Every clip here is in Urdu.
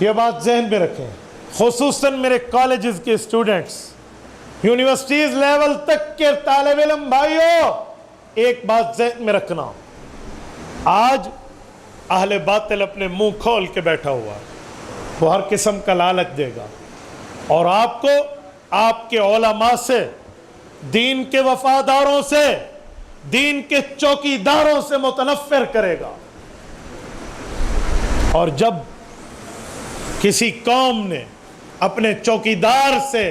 یہ بات ذہن میں رکھیں، خصوصاً میرے کالجز کے اسٹوڈنٹس، یونیورسٹیز لیول تک کے طالب علم بھائیوں، ایک بات ذہن میں رکھنا، آج اہل باطل اپنے منہ کھول کے بیٹھا ہوا، وہ ہر قسم کا لالچ دے گا اور آپ کو آپ کے علماء سے، دین کے وفاداروں سے، دین کے چوکیداروں سے متنفر کرے گا۔ اور جب کسی قوم نے اپنے چوکیدار سے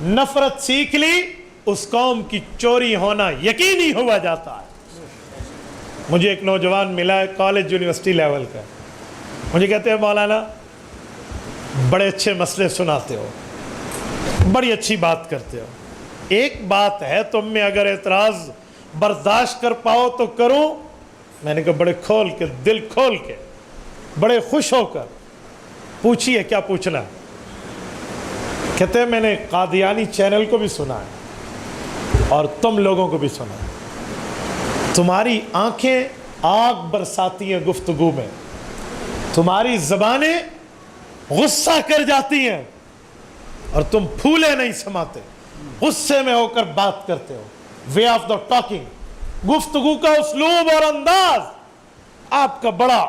نفرت سیکھ لی، اس قوم کی چوری ہونا یقینی ہوا جاتا ہے۔ مجھے ایک نوجوان ملا ہے کالج یونیورسٹی لیول کا، مجھے کہتے ہیں مولانا بڑے اچھے مسئلے سناتے ہو، بڑی اچھی بات کرتے ہو، ایک بات ہے تم میں اگر اعتراض برداشت کر پاؤ تو کروں۔ میں نے کہا بڑے کھول کے، دل کھول کے، بڑے خوش ہو کر پوچھیے کیا پوچھنا ہے۔ کہتے ہیں میں نے قادیانی چینل کو بھی سنا ہے اور تم لوگوں کو بھی سنا ہے، تمہاری آنکھیں آگ برساتی ہیں گفتگو میں، تمہاری زبانیں غصہ کر جاتی ہیں اور تم پھولے نہیں سماتے، غصے میں ہو کر بات کرتے ہو۔ وے آف دا ٹاکنگ، گفتگو کا اسلوب اور انداز آپ کا بڑا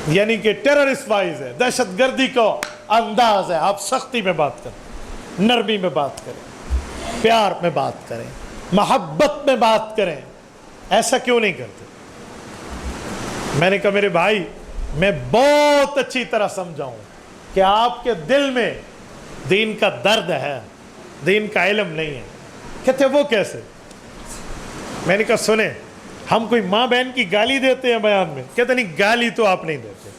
یعنی کہ ٹیررسٹ وائز ہے، دہشت گردی کا انداز ہے۔ آپ سختی میں بات کریں، نرمی میں بات کریں، پیار میں بات کریں، محبت میں بات کریں، ایسا کیوں نہیں کرتے؟ میں نے کہا میرے بھائی میں بہت اچھی طرح سمجھاؤں کہ آپ کے دل میں دین کا درد ہے، دین کا علم نہیں ہے۔ کہتے وہ کیسے؟ میں نے کہا سنیں، ہم کوئی ماں بہن کی گالی دیتے ہیں بیان میں؟ کہتے نہیں گالی تو آپ نہیں دیتے،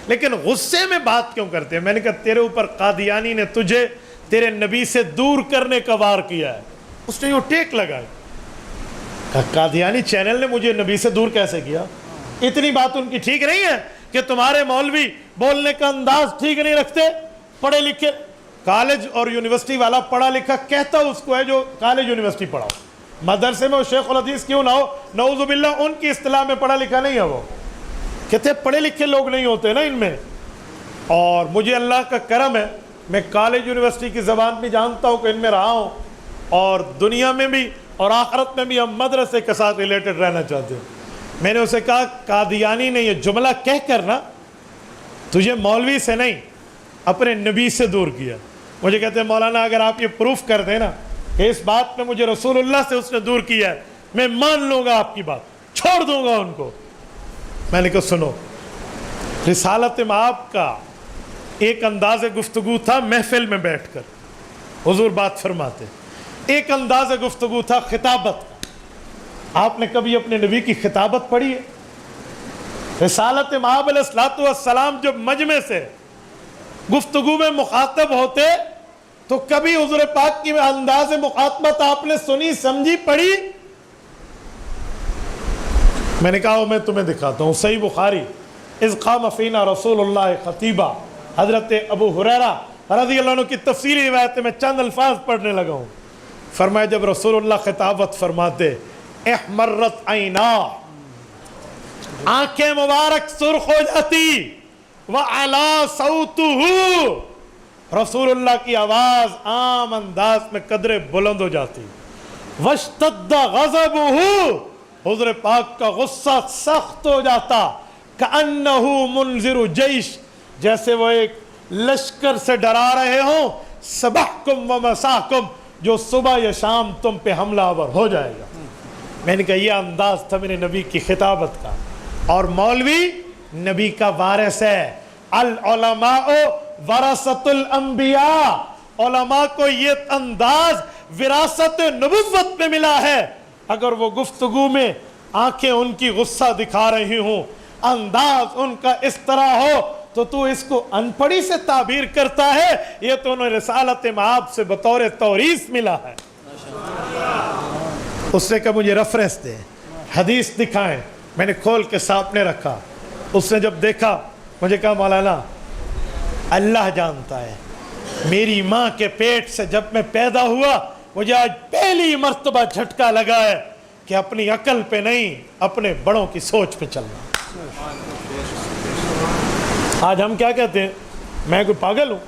لیکن غصے میں بات کیوں کرتے ہیں؟ میں نے کہا تیرے اوپر قادیانی نے تجھے تیرے نبی سے دور کرنے کا وار کیا ہے۔ اس نے یہ ٹیک لگائی، کہا قادیانی چینل نے مجھے نبی سے دور کیسے کیا؟ اتنی بات ان کی ٹھیک نہیں ہے کہ تمہارے مولوی بولنے کا انداز ٹھیک نہیں رکھتے؟ پڑھے لکھے کالج اور یونیورسٹی والا پڑھا لکھا کہتا اس کو ہے جو کالج یونیورسٹی پڑھاؤ، مدرسے میں وہ شیخ الحدیث کیوں نہ ہو، نعوذ باللہ ان کی اصطلاح میں پڑھا لکھا نہیں ہے وہ، کہتے پڑھے لکھے لوگ نہیں ہوتے نا ان میں۔ اور مجھے اللہ کا کرم ہے، میں کالج یونیورسٹی کی زبان بھی جانتا ہوں کہ ان میں رہا ہوں، اور دنیا میں بھی اور آخرت میں بھی ہم مدرسے کے ساتھ ریلیٹڈ رہنا چاہتے ہیں۔ میں نے اسے کہا قادیانی نے یہ جملہ کہہ کر نا تجھے مولوی سے نہیں اپنے نبی سے دور کیا۔ مجھے کہتے ہیں مولانا اگر آپ یہ پروف کر دیں نا کہ اس بات میں مجھے رسول اللہ سے اس نے دور کیا ہے، میں مان لوں گا آپ کی بات، چھوڑ دوں گا ان کو۔ میں نے کہا سنو، رسالت مآب کا ایک انداز گفتگو تھا محفل میں بیٹھ کر حضور بات فرماتے، ایک انداز گفتگو تھا خطابت کا۔ آپ نے کبھی اپنے نبی کی خطابت پڑھی ہے؟ رسالت مآب علیہ الصلوۃ والسلام جب مجمع سے گفتگو میں مخاطب ہوتے تو کبھی حضور پاک کی انداز مخاطبت آپ نے سنی، سمجھی، پڑھی؟ میں نے کہا میں تمہیں دکھاتا ہوں، صحیح بخاری، اذ قام فینا رسول اللہ خطیبہ، حضرت ابو ہریرہ رضی اللہ عنہ کی تفصیلی روایت میں چند الفاظ پڑھنے لگا ہوں۔ فرمایا جب رسول اللہ خطابت فرماتے، احمرت عینا، آنکھیں مبارک سرخ ہو جاتی، وعلا صوتہ، رسول اللہ کی آواز عام انداز میں قدرے بلند ہو جاتی، واشتد غضبہ، حضور پاک کا غصہ سخت ہو جاتا، کأنہ منذر جیش، جیسے وہ ایک لشکر سے ڈرا رہے ہوں، صبحکم و مساکم، جو صبح یا شام تم پہ حملہ آور ہو جائے گا۔ میں نے کہا یہ انداز تھا میرے نبی کی خطابت کا۔ اور مولوی نبی کا وارث ہے، العلماء ورثۃ الانبیاء، علماء کو یہ انداز وراثت نبوت میں ملا ہے۔ اگر وہ گفتگو میں آنکھیں ان کی غصہ دکھا رہی ہوں، انداز ان کا اس طرح ہو، تو اس کو ان پڑھی سے تعبیر کرتا ہے، یہ تو انہیں رسالت مآب سے بطور توریث ملا ہے۔ اس نے کہا مجھے ریفرنس دیں، حدیث دکھائیں۔ میں نے کھول کے سامنے رکھا، اس نے جب دیکھا مجھے کہا مولانا اللہ جانتا ہے، میری ماں کے پیٹ سے جب میں پیدا ہوا مجھے آج پہلی مرتبہ جھٹکا لگا ہے کہ اپنی عقل پہ نہیں اپنے بڑوں کی سوچ پہ چلنا۔ آج ہم کیا کہتے ہیں؟ میں کوئی پاگل ہوں،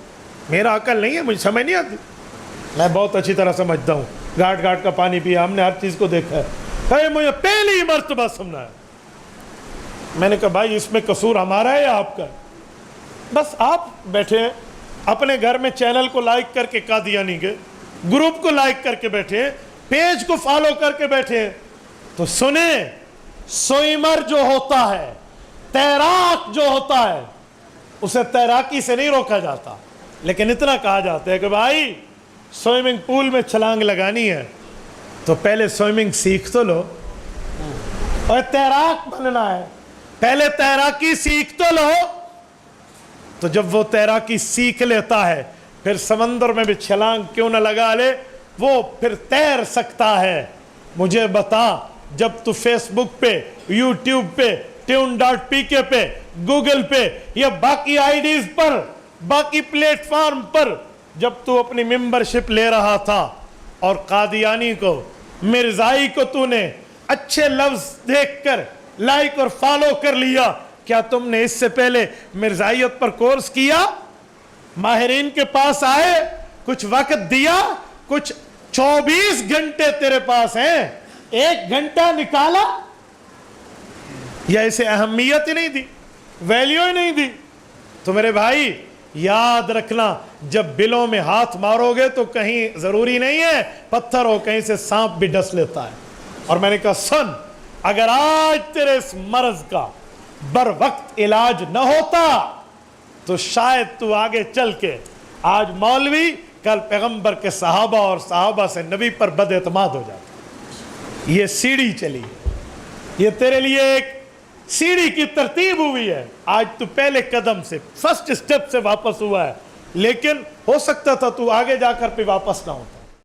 میرا عقل نہیں ہے، مجھے سمجھ نہیں آتی. میں بہت اچھی طرح سمجھتا ہوں، گھاٹ گھاٹ کا پانی پیا، ہم نے ہر چیز کو دیکھا ہے. مجھے پہلی مرتبہ سمجھا ہے. میں نے کہا بھائی اس میں قصور ہمارا ہے یا آپ کا؟ بس آپ بیٹھے ہیں اپنے گھر میں، چینل کو لائک کر کے قادیانی کے گروپ کو لائک کر کے بیٹھے ہیں، پیج کو فالو کر کے بیٹھے ہیں. تو سنیں، سوئمر جو ہوتا ہے، تیراک جو ہوتا ہے، اسے تیراکی سے نہیں روکا جاتا، لیکن اتنا کہا جاتا ہے کہ بھائی سوئمنگ پول میں چھلانگ لگانی ہے تو پہلے سوئمنگ سیکھ تو لو، اور تیراک بننا ہے پہلے تیراکی سیکھ تو لو. تو جب وہ تیراکی سیکھ لیتا ہے پھر سمندر میں بھی چھلانگ کیوں نہ لگا لے، وہ پھر تیر سکتا ہے. مجھے بتا، جب تو فیس بک پہ، یوٹیوب پہ، tune.pk پہ، گوگل پہ یا باقی آئی ڈیز پر، باقی پلیٹ فارم پر جب تو اپنی ممبرشپ لے رہا تھا اور قادیانی کو، مرزائی کو تو نے اچھے لفظ دیکھ کر لائک اور فالو کر لیا، کیا تم نے اس سے پہلے مرزائیت پر کورس کیا؟ ماہرین کے پاس آئے، کچھ وقت دیا، کچھ 24 گھنٹے تیرے پاس ہیں، 1 گھنٹہ نکالا؟ یا اسے اہمیت ہی نہیں دی، ویلیو ہی نہیں دی؟ تو میرے بھائی یاد رکھنا، جب بلوں میں ہاتھ مارو گے تو کہیں ضروری نہیں ہے پتھر ہو، کہیں سے سانپ بھی ڈس لیتا ہے. اور میں نے کہا سن، اگر آج تیرے اس مرض کا بر وقت علاج نہ ہوتا تو شاید تو آگے چل کے آج مولوی، کل پیغمبر کے صحابہ اور صحابہ سے نبی پر بد اعتماد ہو جاتا. یہ سیڑھی چلی ہے، یہ تیرے لیے ایک سیڑھی کی ترتیب ہوئی ہے. آج تو پہلے قدم سے، فرسٹ سٹیپ سے واپس ہوا ہے، لیکن ہو سکتا تھا تو آگے جا کر پہ واپس نہ ہوتا.